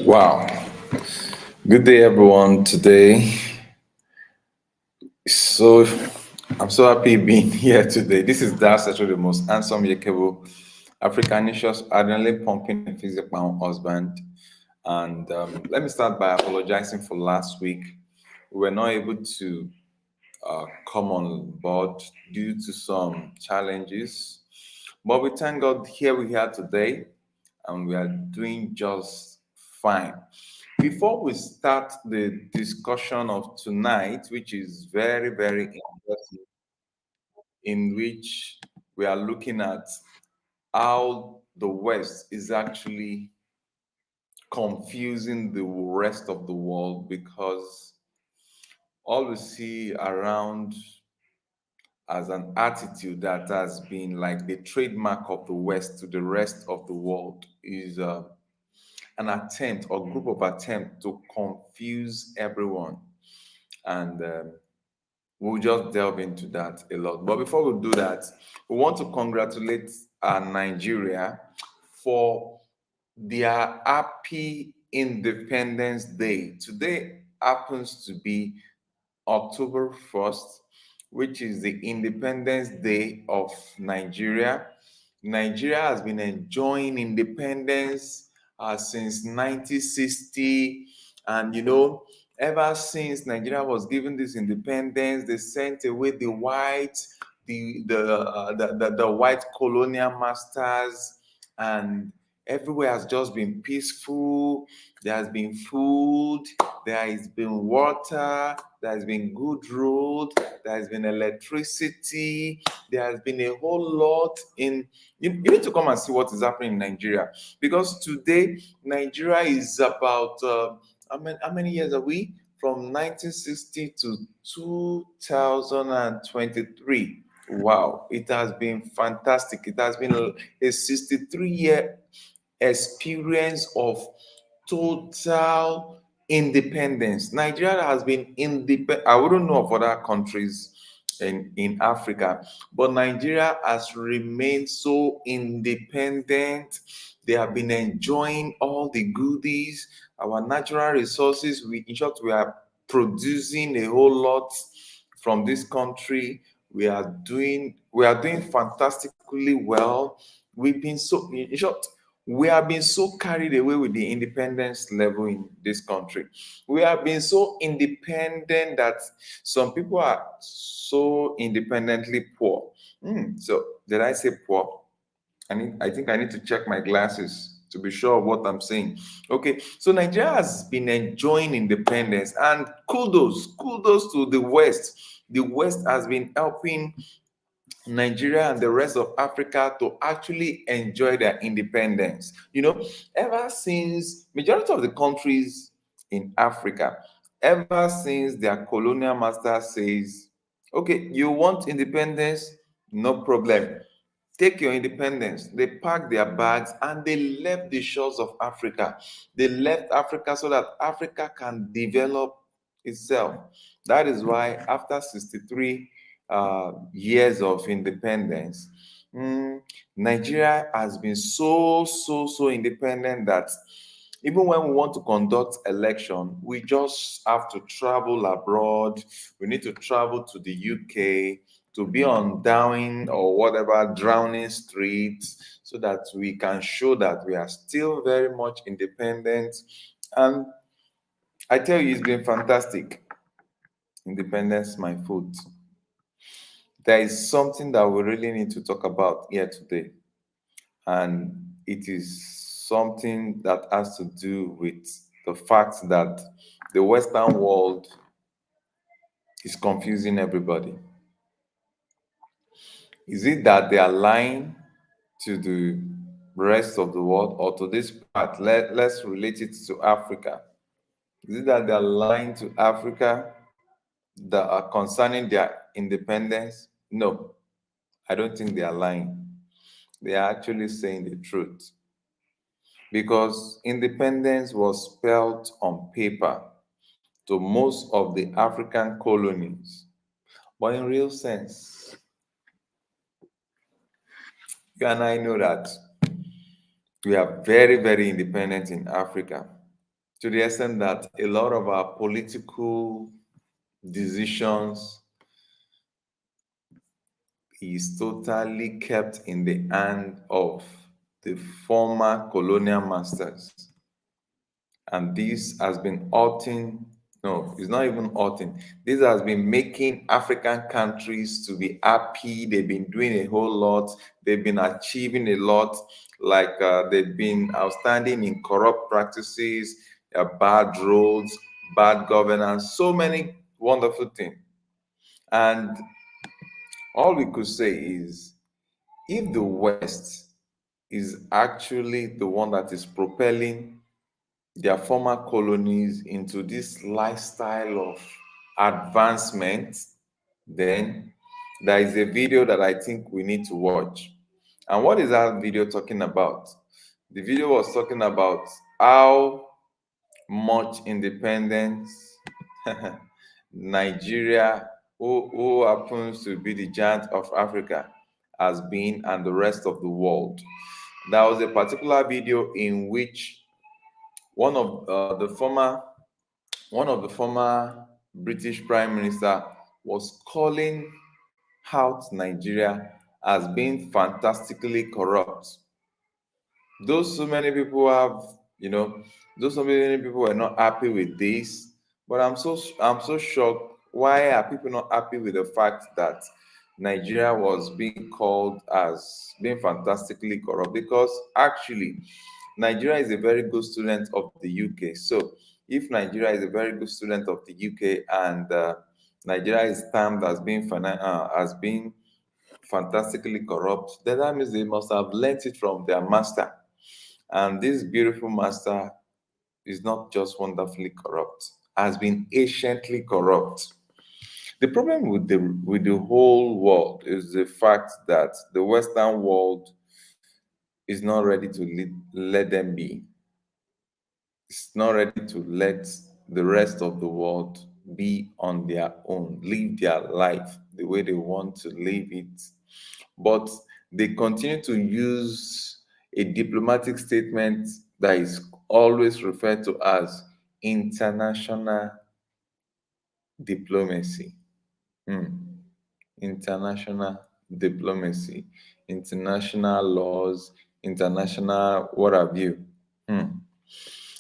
Wow. Good day, everyone. Today, so I'm so happy being here today. This is Das, actually the most handsome, yakable, Africanicious, adrenaline pumping, and physical husband. And let me start by apologizing for last week. We were not able to come on board due to some challenges, but we thank God here we are today, and we are doing just fine. Before we start the discussion of tonight, which is very, very interesting, in which we are looking at how the West is actually confusing the rest of the world because all we see around as an attitude that has been like the trademark of the West to the rest of the world is an attempt or group of attempt to confuse everyone. And we'll just delve into that a lot. But before we do that, we want to congratulate Nigeria for their happy Independence Day. Today happens to be October 1st, which is the Independence Day of Nigeria. Nigeria has been enjoying independence since 1960. And, ever since Nigeria was given this independence, they sent away the white, the white colonial masters, and everywhere has just been peaceful. There has been food, there has been water, there has been good road, there has been electricity, there has been a whole lot in you need to come and see what is happening in Nigeria, because today Nigeria is about how many years are we, from 1960 to 2023. Wow, it has been fantastic. It has been a 63-year experience of total independence. Nigeria has been independent. I wouldn't know of other countries in Africa, but Nigeria has remained so independent. They have been enjoying all the goodies, our natural resources. In short, we are producing a whole lot from this country. We are doing fantastically well. We've been so in short, we have been so carried away with the independence level in this country. We have been so independent that some people are so independently poor. So did I say poor? I think I need to check my glasses to be sure of what I'm saying. Okay, so Nigeria has been enjoying independence, and kudos to the West. The West has been helping Nigeria and the rest of Africa to actually enjoy their independence. Ever since majority of the countries in Africa, ever since their colonial master says, okay, you want independence, no problem. Take your independence. They packed their bags and they left the shores of Africa. They left Africa so that Africa can develop itself. That is why, after 63 years of independence, Nigeria has been so independent that even when we want to conduct election, we just have to travel abroad. We need to travel to the UK to be on Downing or whatever Drowning Street, so that we can show that we are still very much independent. And I tell you, it's been fantastic. Independence, my foot. There is something that we really need to talk about here today, and it is something that has to do with the fact that the Western world is confusing everybody. Is it that they are lying to the rest of the world, or to this part? Let's relate it to Africa. Is it that they are lying to Africa that are concerning their independence? No, I don't think they are lying. They are actually saying the truth, because independence was spelled on paper to most of the African colonies. But in real sense, you and I know that we are very, very independent in Africa. to the extent that a lot of our political decisions is totally kept in the hand of the former colonial masters. And this has been hurting, no, it's not even hurting. This has been making African countries to be happy. They've been doing a whole lot. They've been achieving a lot. Like they've been outstanding in corrupt practices, bad roads, bad governance, so many wonderful things. And all we could say is if the West is actually the one that is propelling their former colonies into this lifestyle of advancement, then there is a video that I think we need to watch. And what is that video talking about? The video was talking about how much independence Nigeria, who happens to be the giant of Africa, has been, and the rest of the world. There was a particular video in which one of the former British Prime Minister was calling out Nigeria as being fantastically corrupt. Those so many people have, you know, those so many people are not happy with this. But I'm so shocked. Why are people not happy with the fact that Nigeria was being called as being fantastically corrupt? Because actually, Nigeria is a very good student of the UK. So if Nigeria is a very good student of the UK and Nigeria is termed as being fantastically corrupt, then that means they must have learnt it from their master. And this beautiful master is not just wonderfully corrupt, has been anciently corrupt. The problem with the whole world is the fact that the Western world is not ready to let them be. It's not ready to let the rest of the world be on their own, live their life the way they want to live it. But they continue to use a diplomatic statement that is always referred to as international diplomacy. Hmm. International diplomacy, international laws, international what have you. Hmm.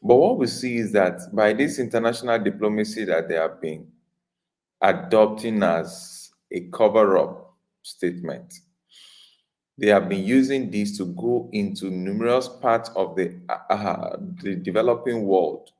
But what we see is that by this international diplomacy that they have been adopting as a cover up statement, they have been using this to go into numerous parts of the developing world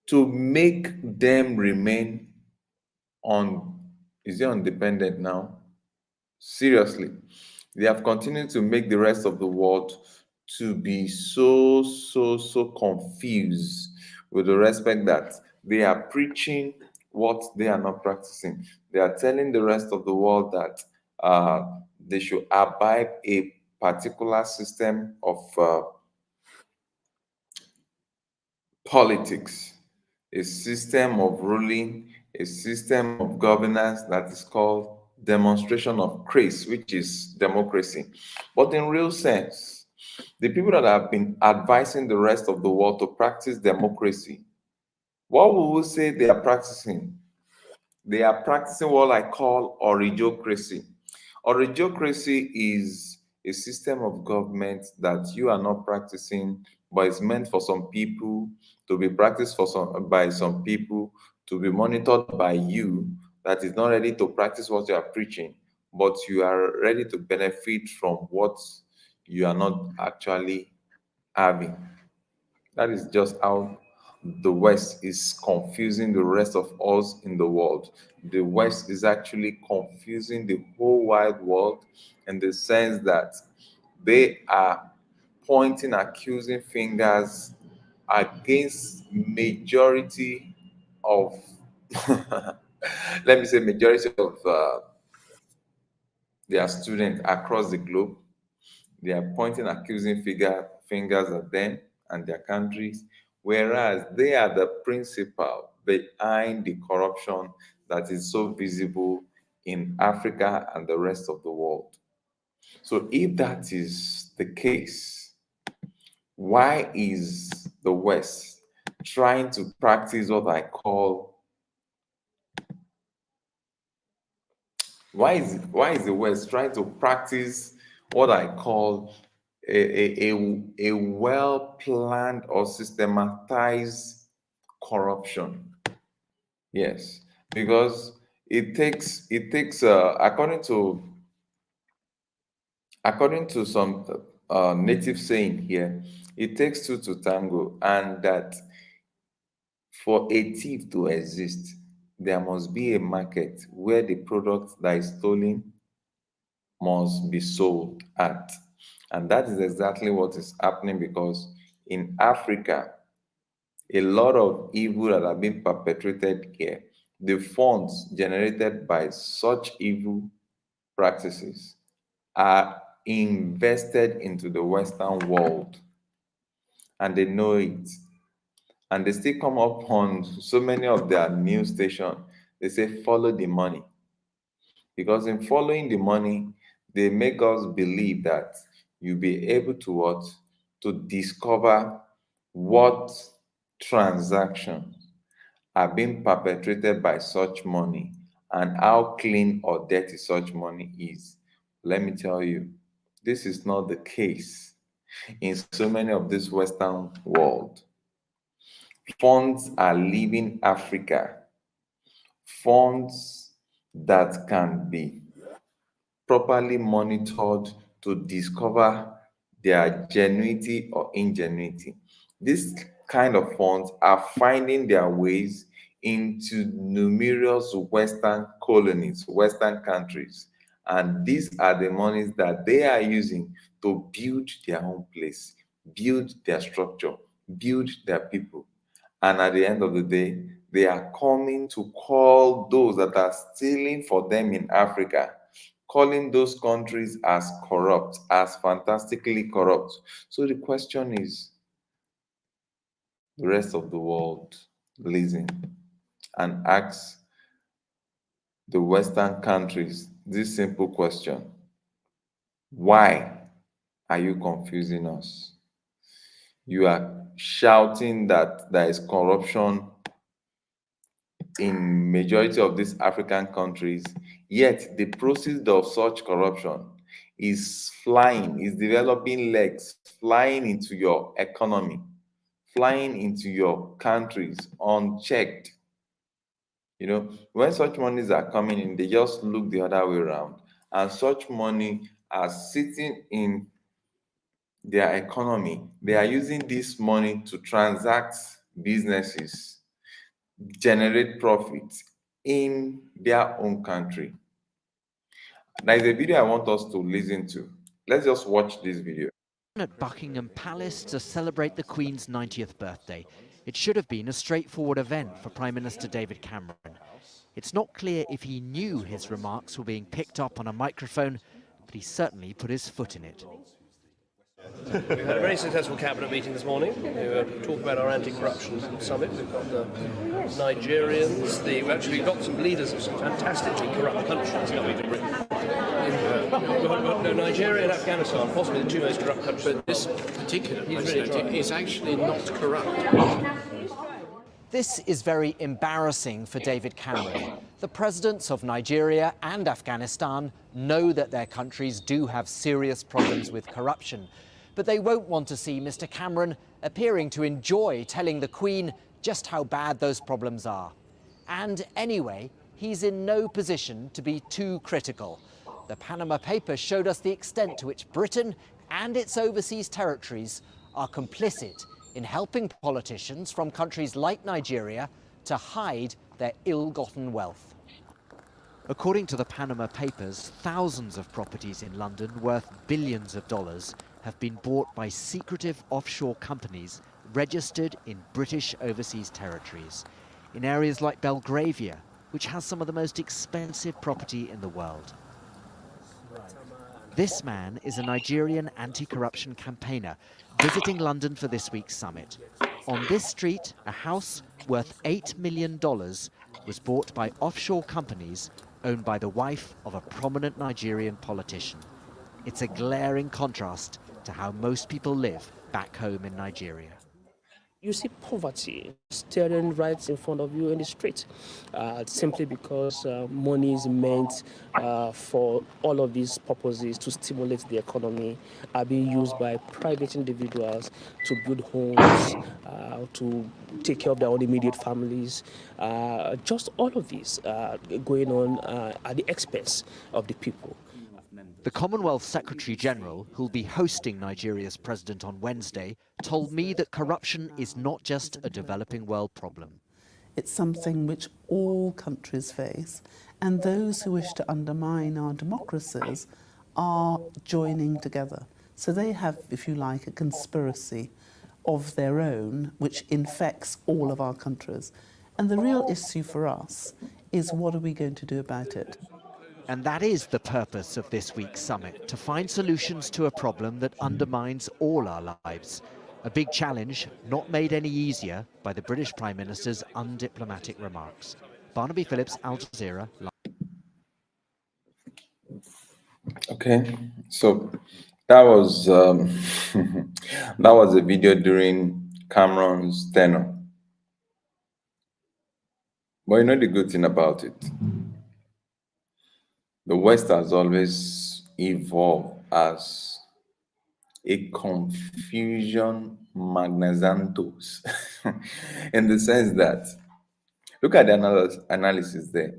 to make them remain on, is it undependent now? Seriously, they have continued to make the rest of the world to be so confused with the respect that they are preaching what they are not practicing. They are telling the rest of the world that they should abide a particular system of politics, a system of ruling, a system of governance that is called demonstration of grace, which is democracy. But in real sense, the people that have been advising the rest of the world to practice democracy, what we will say they are practicing? They are practicing what I call origocracy. Origocracy is a system of government that you are not practicing, but it's meant for some people to be practiced by some people, to be monitored by you, that is not ready to practice what you are preaching, but you are ready to benefit from what you are not actually having. That is just how the West is confusing the rest of us in the world. The West is actually confusing the whole wide world in the sense that they are pointing accusing fingers against majority of let me say majority of their students across the globe. They are pointing accusing fingers at them and their countries, whereas they are the principal behind the corruption that is so visible in Africa and the rest of the world. So, if that is the case, why is the West trying to practice what I call why is the West trying to practice what I call a well planned or systematized corruption? Yes, because it takes according to some native saying here, it takes two to tango, and that for a thief to exist, there must be a market where the product that is stolen must be sold at. And that is exactly what is happening, because in Africa, a lot of evil that have been perpetrated here, the funds generated by such evil practices are invested into the Western world, and they know it. And they still come up on so many of their news stations. They say, follow the money. Because in following the money, they make us believe that you'll be able to what? To discover what transactions are being perpetrated by such money and how clean or dirty such money is. Let me tell you, this is not the case in so many of this Western world. Funds are leaving Africa, funds that can be properly monitored to discover their genuinity or ingenuity. This kind of funds are finding their ways into numerous Western colonies, Western countries. And these are the monies that they are using to build their own place, build their structure, build their people. And at the end of the day, they are coming to call those that are stealing for them in Africa, calling those countries as corrupt, as fantastically corrupt. So the question is, the rest of the world, listen and ask the Western countries this simple question: why are you confusing us? You are shouting that there is corruption in majority of these African countries, yet the process of such corruption is flying, is developing legs, flying into your economy, flying into your countries unchecked. You know, when such monies are coming in, they just look the other way around, and such money are sitting in their economy. They are using this money to transact businesses, generate profits in their own country. There is a video I want us to listen to. Let's just watch this video. At Buckingham Palace to celebrate the Queen's 90th birthday. It should have been a straightforward event for Prime Minister David Cameron. It's not clear if he knew his remarks were being picked up on a microphone, but he certainly put his foot in it. We've had a very successful cabinet meeting this morning. We were talking about our anti-corruption summit. We've got the Nigerians. We've got some leaders of some fantastically corrupt countries coming to Britain. No, Nigeria and Afghanistan, possibly the two most corrupt countries. But this particular president is actually not corrupt. This is very embarrassing for David Cameron. The presidents of Nigeria and Afghanistan know that their countries do have serious problems with corruption, but they won't want to see Mr. Cameron appearing to enjoy telling the Queen just how bad those problems are. And anyway, he's in no position to be too critical. The Panama Papers showed us the extent to which Britain and its overseas territories are complicit in helping politicians from countries like Nigeria to hide their ill-gotten wealth. According to the Panama Papers, thousands of properties in London worth billions of dollars have been bought by secretive offshore companies registered in British overseas territories, in areas like Belgravia, which has some of the most expensive property in the world. This man is a Nigerian anti-corruption campaigner visiting London for this week's summit. On this street, a house worth $8 million was bought by offshore companies owned by the wife of a prominent Nigerian politician. It's a glaring contrast to how most people live back home in Nigeria. You see poverty staring right in front of you in the street, simply because money is meant for all of these purposes to stimulate the economy are being used by private individuals to build homes, to take care of their own immediate families. Just all of this going on at the expense of the people. The Commonwealth Secretary-General, who'll be hosting Nigeria's president on Wednesday, told me that corruption is not just a developing world problem. It's something which all countries face, and those who wish to undermine our democracies are joining together. So they have, if you like, a conspiracy of their own which infects all of our countries. And the real issue for us is, what are we going to do about it? And that is the purpose of this week's summit, to find solutions to a problem that undermines all our lives. A big challenge, not made any easier by the British Prime Minister's undiplomatic remarks. Barnaby Phillips, Al Jazeera. Okay, so that was that was a video during Cameron's tenure. But you know the good thing about it, the West has always evolved as a confusion magnasantos, in the sense that, look at the analysis there.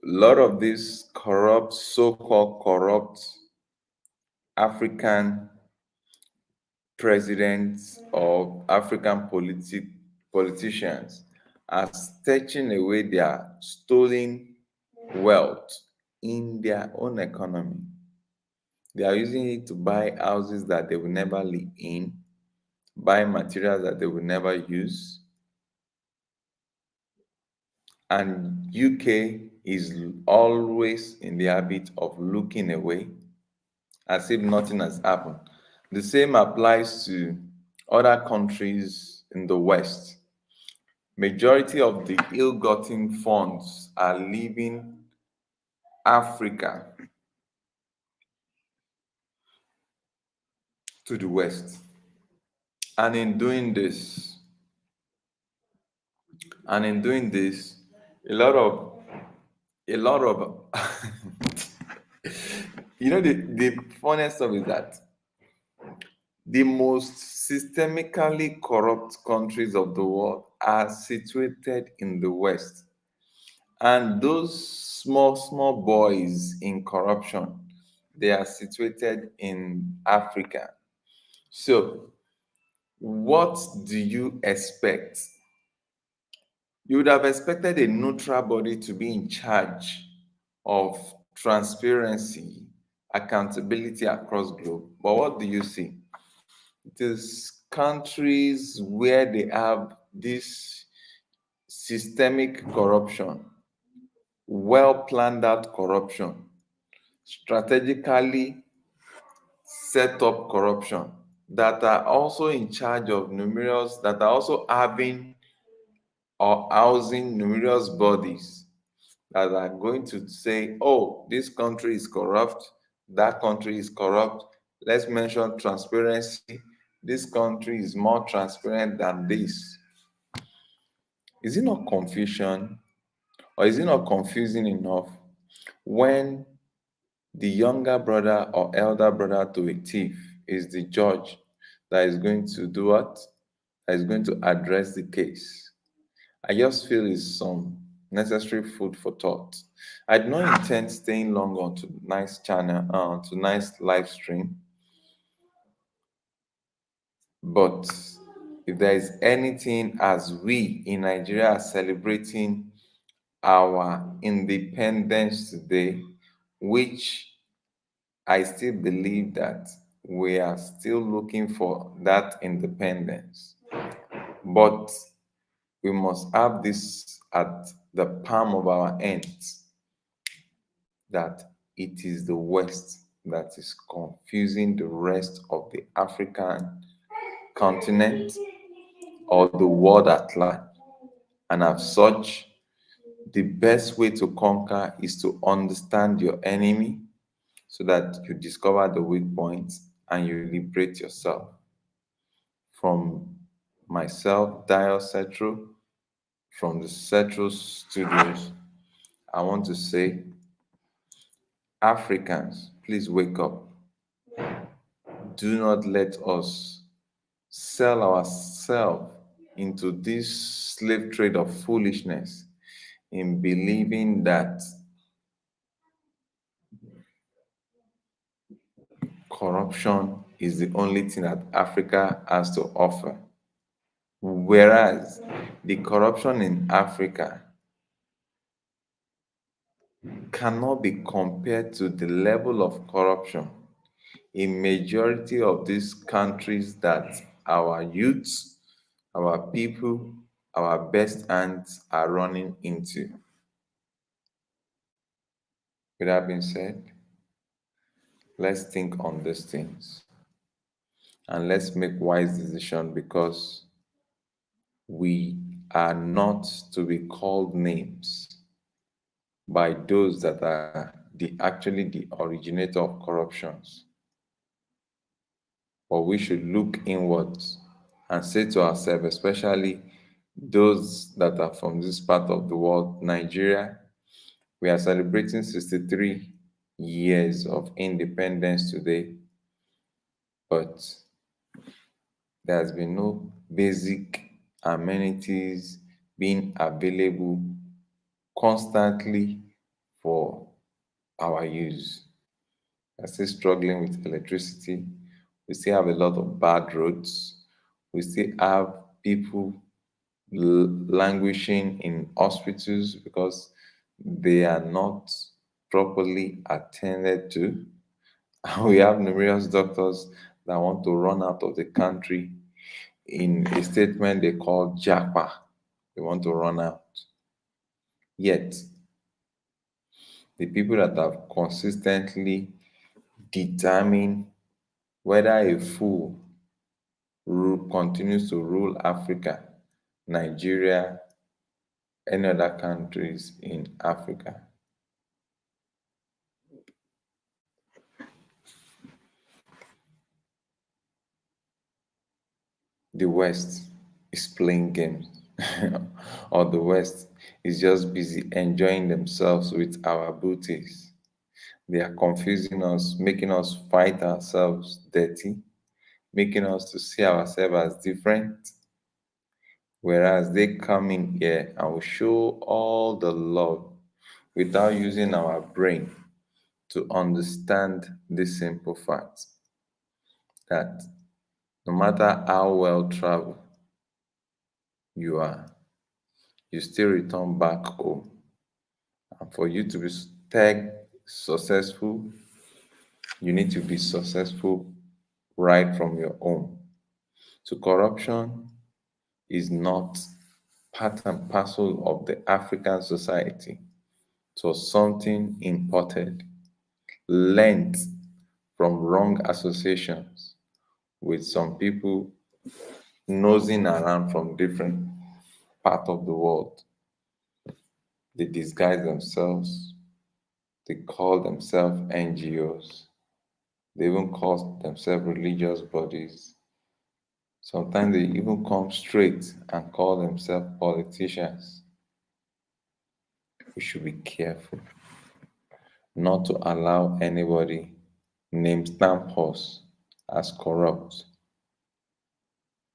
A lot of these corrupt, so-called corrupt African presidents or African politicians are stretching away their stolen wealth in their own economy. They are using it to buy houses that they will never live in, buy materials that they will never use. And UK is always in the habit of looking away as if nothing has happened. The same applies to other countries in the West. Majority of the ill-gotten funds are leaving Africa to the West. And in doing this, a lot of you know, the funniest stuff is that the most systemically corrupt countries of the world are situated in the West. And those small boys in corruption, they are situated in Africa. So what do you expect? You would have expected a neutral body to be in charge of transparency, accountability across globe. But what do you see? It is countries where they have this systemic corruption, well planned out corruption, strategically set up corruption, that are also in charge of numerous, that are also having or housing numerous bodies that are going to say, oh, this country is corrupt, that country is corrupt. Let's mention transparency. This country is more transparent than this. Is it not confusion, or is it not confusing enough when the younger brother or elder brother to a thief is the judge that is going to do what? That is going to address the case? I just feel it's some necessary food for thought. I do not intend staying long on tonight's channel, tonight's live stream. But if there is anything, as we in Nigeria are celebrating our independence today, which I still believe that we are still looking for that independence. But we must have this at the palm of our hands, that it is the West that is confusing the rest of the African continent or the world at large. And as such, the best way to conquer is to understand your enemy so that you discover the weak points and you liberate yourself from myself, Dio Cetro, from the Cetro Studios, I want to say, Africans, please wake up. Do not let us sell ourselves into this slave trade of foolishness in believing that corruption is the only thing that Africa has to offer. Whereas the corruption in Africa cannot be compared to the level of corruption in majority of these countries that our youths, our people, our best hands are running into. With that being said, let's think on these things and let's make wise decisions, because we are not to be called names by those that are actually the originator of corruptions. But we should look inwards and say to ourselves, especially those that are from this part of the world, Nigeria, we are celebrating 63 years of independence today, but there has been no basic amenities being available constantly for our use. We are still struggling with electricity. We still have a lot of bad roads. We still have people languishing in hospitals because they are not properly attended to. We have numerous doctors that want to run out of the country in a statement they call JAPA. They want to run out. Yet, the people that have consistently determined whether a fool continues to rule Africa, Nigeria, any other countries in Africa. The West is playing games, or the West is just busy enjoying themselves with our booties. They are confusing us, making us fight ourselves dirty, making us to see ourselves as different. Whereas they come in here and will show all the love without using our brain to understand this simple fact that no matter how well traveled you are, you still return back home. And for you to be successful, you need to be successful right from your home. So corruption is not part and parcel of the African society. It was something imported, learned from wrong associations with some people nosing around from different parts of the world. They disguise themselves. They call themselves NGOs. They even call themselves religious bodies. Sometimes they even come straight and call themselves politicians. We should be careful not to allow anybody name stamp us as corrupt,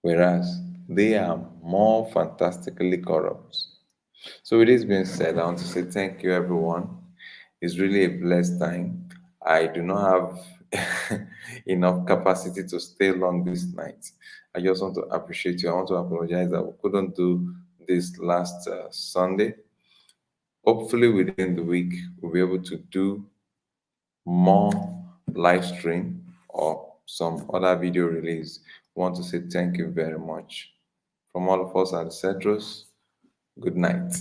whereas they are more fantastically corrupt. So with this being said, I want to say thank you, everyone. It's really a blessed time. I do not have enough capacity to stay long this night. I just want to appreciate you. I want to apologize that we couldn't do this last Sunday. Hopefully within the week, we'll be able to do more live stream or some other video release. I want to say thank you very much. From all of us at the Cetros, good night.